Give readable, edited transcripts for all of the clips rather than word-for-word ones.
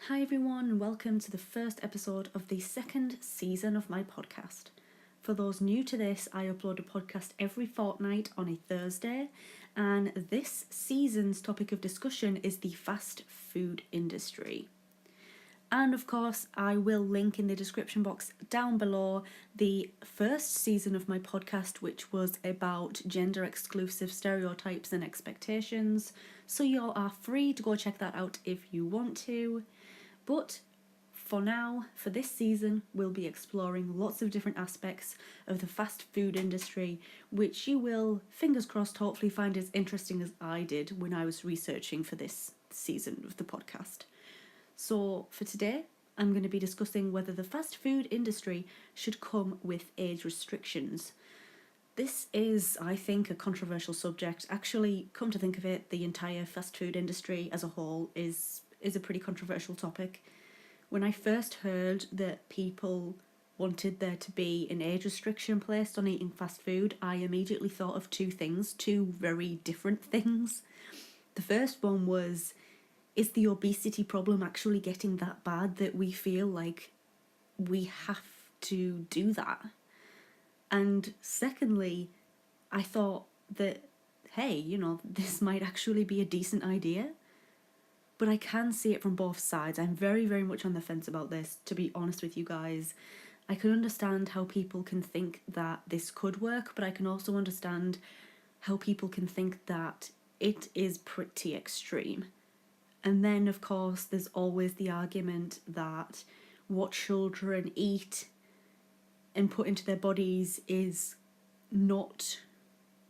Hi everyone, and welcome to the first episode of the second season of my podcast. For those new to this, I upload a podcast every fortnight on a Thursday, and this season's topic of discussion is the fast food industry. And of course, I will link in the description box down below the first season of my podcast, which was about gender exclusive stereotypes and expectations. So you all are free to go check that out if you want to. But for now, for this season, we'll be exploring lots of different aspects of the fast food industry, which you will, fingers crossed, hopefully find as interesting as I did when I was researching for this season of the podcast. So for today, I'm going to be discussing whether the fast food industry should come with age restrictions. This is, I think, a controversial subject. Actually, come to think of it, the entire fast food industry as a whole is a pretty controversial topic. When I first heard that people wanted there to be an age restriction placed on eating fast food, I immediately thought of two very different things. The first one was, is the obesity problem actually getting that bad that we feel like we have to do that? And secondly, I thought that, hey, this might actually be a decent idea. But I can see it from both sides. I'm very, very much on the fence about this, to be honest with you guys. I can understand how people can think that this could work, but I can also understand how people can think that it is pretty extreme. And then, of course, there's always the argument that what children eat and put into their bodies is not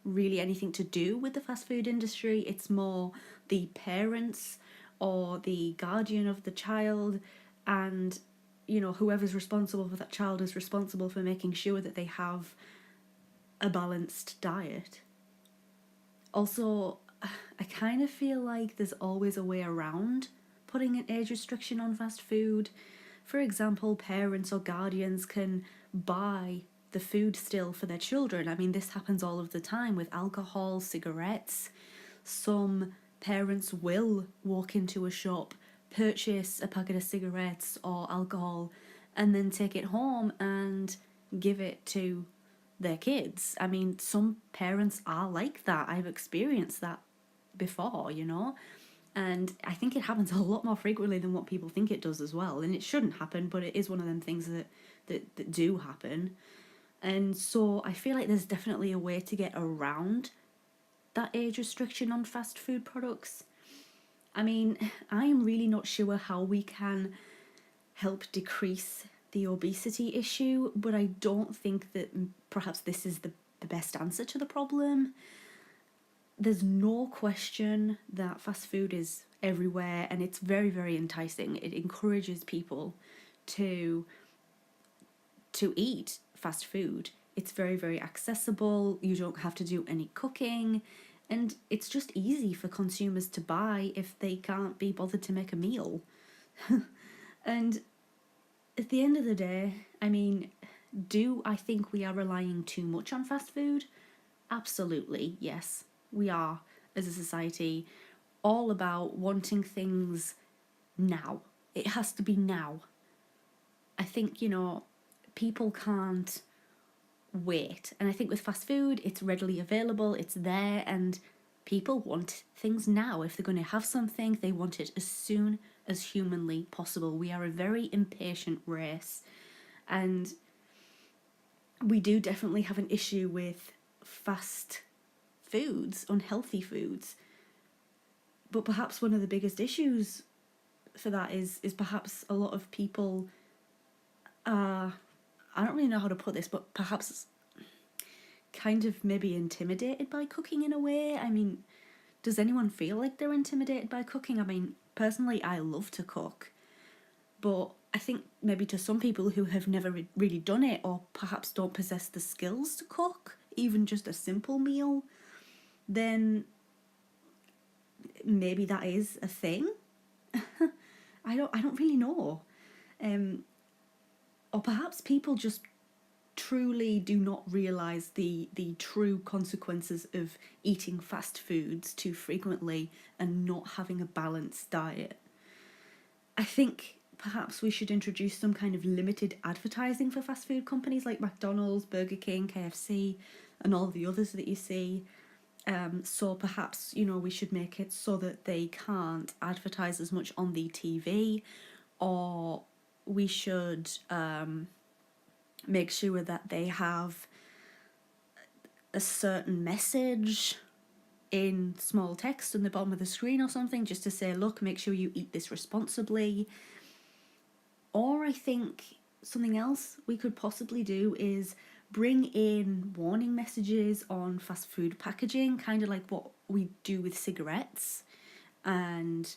really anything to do with the fast food industry. It's more the parents or the guardian of the child, and whoever's responsible for that child is responsible for making sure that they have a balanced diet. Also, I kind of feel like there's always a way around putting an age restriction on fast food. For example, parents or guardians can buy the food still for their children. I mean, this happens all of the time with alcohol, cigarettes. Some parents will walk into a shop, purchase a packet of cigarettes or alcohol, and then take it home and give it to their kids. I mean, some parents are like that. I've experienced that before, and I think it happens a lot more frequently than what people think it does as well. And it shouldn't happen, but it is one of them things that do happen. And so I feel like there's definitely a way to get around that age restriction on fast food products. I mean, I am really not sure how we can help decrease the obesity issue, but I don't think that perhaps this is the best answer to the problem. There's no question that fast food is everywhere and it's very, very enticing. It encourages people to eat fast food. It's very, very accessible. You don't have to do any cooking. And it's just easy for consumers to buy if they can't be bothered to make a meal. And at the end of the day, I mean, do I think we are relying too much on fast food? Absolutely, yes. We are, as a society, all about wanting things now. It has to be now. I think, people can't wait. And I think with fast food, it's readily available, it's there, and people want things now. If they're going to have something, they want it as soon as humanly possible. We are a very impatient race, and we do definitely have an issue with fast foods, unhealthy foods. But perhaps one of the biggest issues for that is perhaps a lot of people I don't really know how to put this, but perhaps kind of maybe intimidated by cooking in a way. I mean, does anyone feel like they're intimidated by cooking? I mean, personally, I love to cook, but I think maybe to some people who have never really done it, or perhaps don't possess the skills to cook, even just a simple meal, then maybe that is a thing. I don't really know. Or perhaps people just truly do not realise the true consequences of eating fast foods too frequently and not having a balanced diet. I I think perhaps we should introduce some kind of limited advertising for fast food companies like McDonald's, Burger King, KFC, and all the others that you see. So perhaps, we should make it so that they can't advertise as much on the TV, or we should make sure that they have a certain message in small text on the bottom of the screen or something, just to say, look, make sure you eat this responsibly. Or I think something else we could possibly do is bring in warning messages on fast food packaging, kind of like what we do with cigarettes and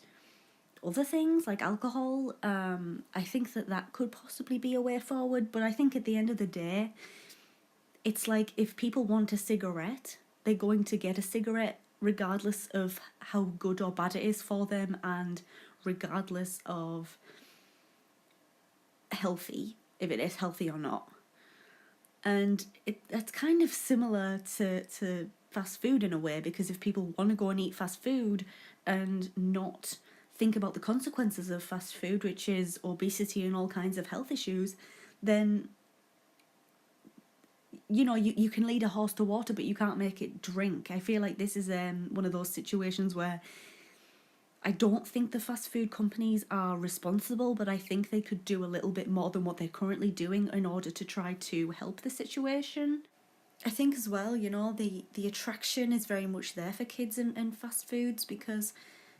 other things like alcohol. I think that could possibly be a way forward, but I think at the end of the day, it's like if people want a cigarette, they're going to get a cigarette regardless of how good or bad it is for them, and regardless of if it is healthy or not. And it's kind of similar to fast food in a way, because if people want to go and eat fast food and not think about the consequences of fast food, which is obesity and all kinds of health issues, then you can lead a horse to water, but you can't make it drink. I feel like this is one of those situations where I don't think the fast food companies are responsible, but I think they could do a little bit more than what they're currently doing in order to try to help the situation. I think as well, the attraction is very much there for kids and fast foods, because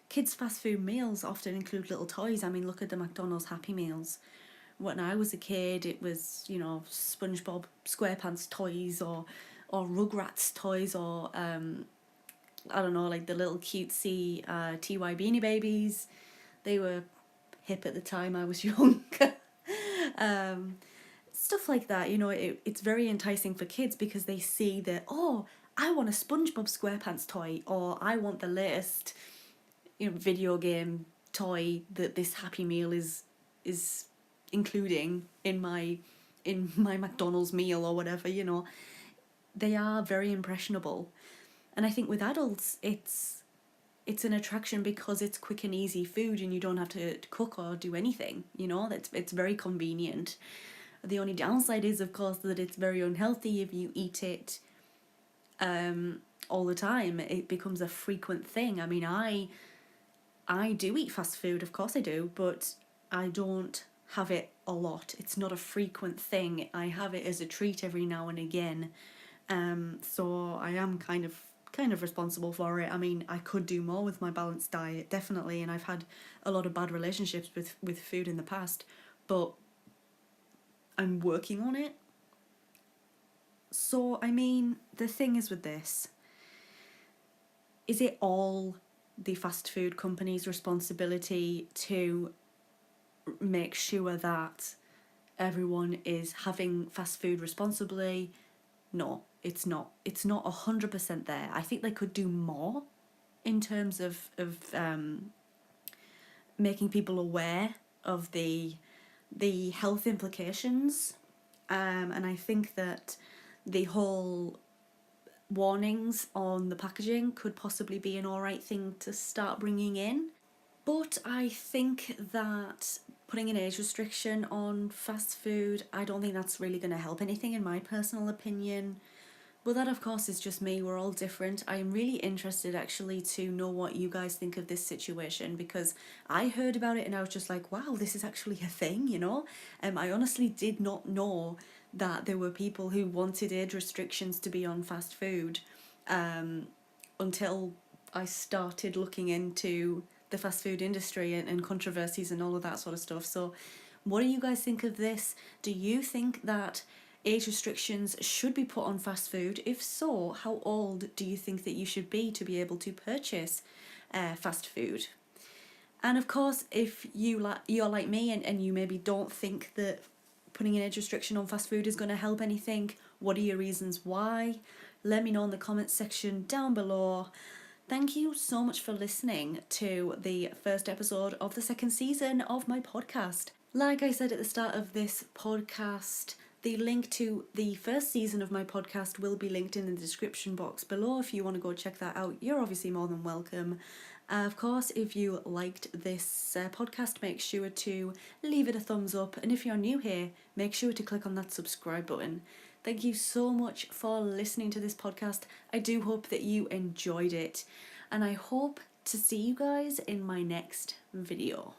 kids' fast food meals often include little toys. I mean, look at the McDonald's Happy Meals. When I was a kid, it was, SpongeBob SquarePants toys or Rugrats toys, or I don't know, like the little cutesy TY Beanie Babies. They were hip at the time I was young. Stuff like that, it's very enticing for kids because they see that, oh, I want a SpongeBob SquarePants toy, or I want the latest video game toy that this Happy Meal is including in my McDonald's meal or whatever. They are very impressionable. And I think with adults, it's an attraction because it's quick and easy food and you don't have to cook or do anything, it's very convenient. The only downside is, of course, that it's very unhealthy if you eat it all the time. It becomes a frequent thing. I mean, I do eat fast food, of course I do, but I don't have it a lot. It's not a frequent thing. I have it as a treat every now and again. So I am kind of responsible for it. I mean, I could do more with my balanced diet, definitely, and I've had a lot of bad relationships with food in the past, but I'm working on it. So, I mean, the thing is with this, is it all the fast food company's responsibility to make sure that everyone is having fast food responsibly? No, it's not. It's not 100% there. I think they could do more in terms of making people aware of the health implications, and I think that the whole warnings on the packaging could possibly be an alright thing to start bringing in. But I think that putting an age restriction on fast food, I don't think that's really going to help anything, in my personal opinion. But that, of course, is just me. We're all different. I am really interested, actually, to know what you guys think of this situation, because I heard about it and I was just like, wow, this is actually a thing, I honestly did not know that there were people who wanted age restrictions to be on fast food until I started looking into the fast food industry and controversies and all of that sort of stuff. So what do you guys think of this? Do you think that age restrictions should be put on fast food? If so, how old do you think that you should be to be able to purchase fast food? And of course, if you're like me and you maybe don't think that putting an age restriction on fast food is going to help anything, what are your reasons why? Let me know in the comments section down below. Thank you so much for listening to the first episode of the second season of my podcast. Like I said at the start of this podcast, the link to the first season of my podcast will be linked in the description box below if you want to go check that out. You're obviously more than welcome. Of course, if you liked this podcast, make sure to leave it a thumbs up. And if you're new here, make sure to click on that subscribe button. Thank you so much for listening to this podcast. I do hope that you enjoyed it. And I hope to see you guys in my next video.